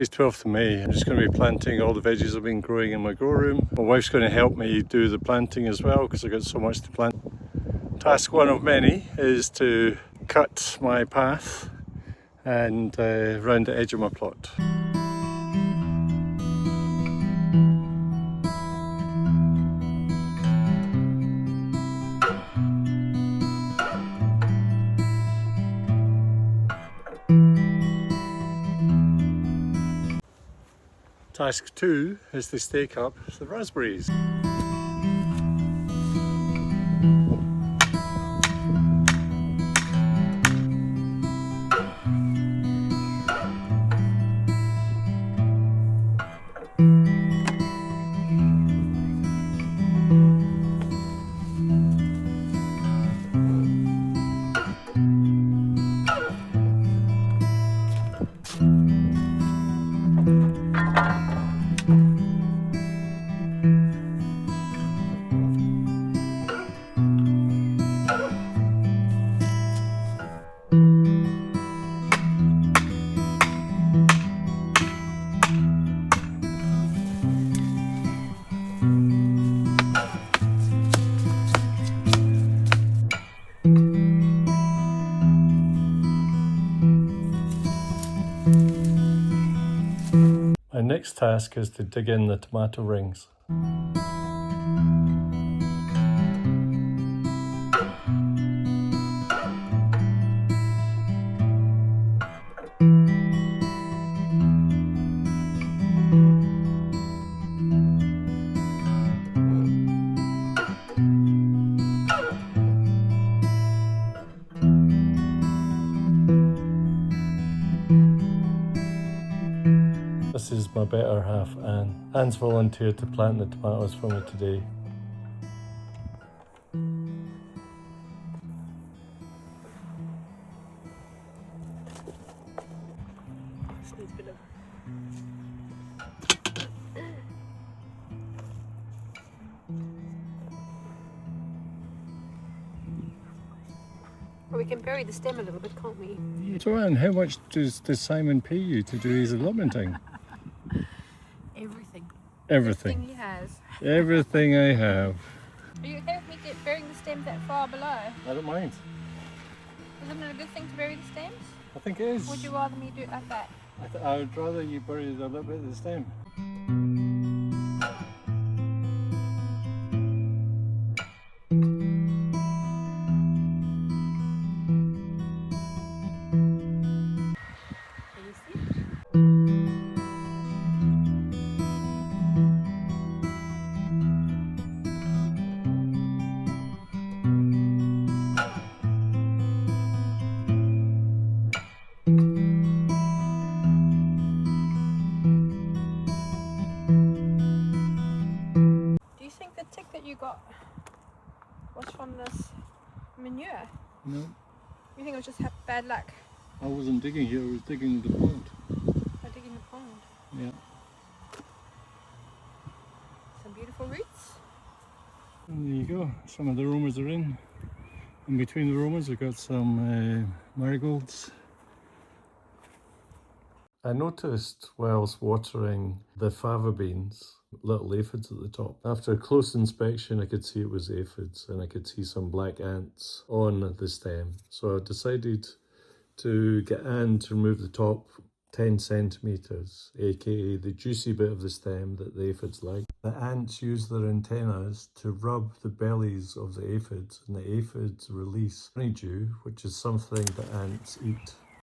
It's 12th of May. I'm just going to be planting all the veggies I've been growing in my grow room. My wife's going to help me do the planting as well because I've got so much to plant. Task one of many is to cut my path and round the edge of my plot. Task 2 is to stake up the raspberries. My next task is to dig in the tomato rings. This is my better half, Anne. Anne's volunteered to plant the tomatoes for me today. This needs a bit of... Well, we can bury the stem a little bit, can't we? So Anne, how much does Simon pay you to do his allotmenting? Everything. Everything. Everything he has. Everything I have. Are you okay with me burying the stems that far below? I don't mind. Isn't it a good thing to bury the stems? I think it is. Or would you rather me do it like that? I would rather you bury a little bit of the stem. Can you see? Do you think the tick that you got was from this manure? No, You think it was just bad luck I wasn't digging here, I was digging the pond. by digging the pond? Yeah. Some beautiful roots. And there you go, some of the Romas are in. In between the Romas we've got some marigolds. I noticed whilst watering the fava beans, little aphids at the top. After a close inspection I could see it was aphids and I could see some black ants on the stem. So I decided to get Anne to remove the top 10 centimetres, aka the juicy bit of the stem that the aphids like. The ants use their antennas to rub the bellies of the aphids and the aphids release honeydew, which is something that ants eat.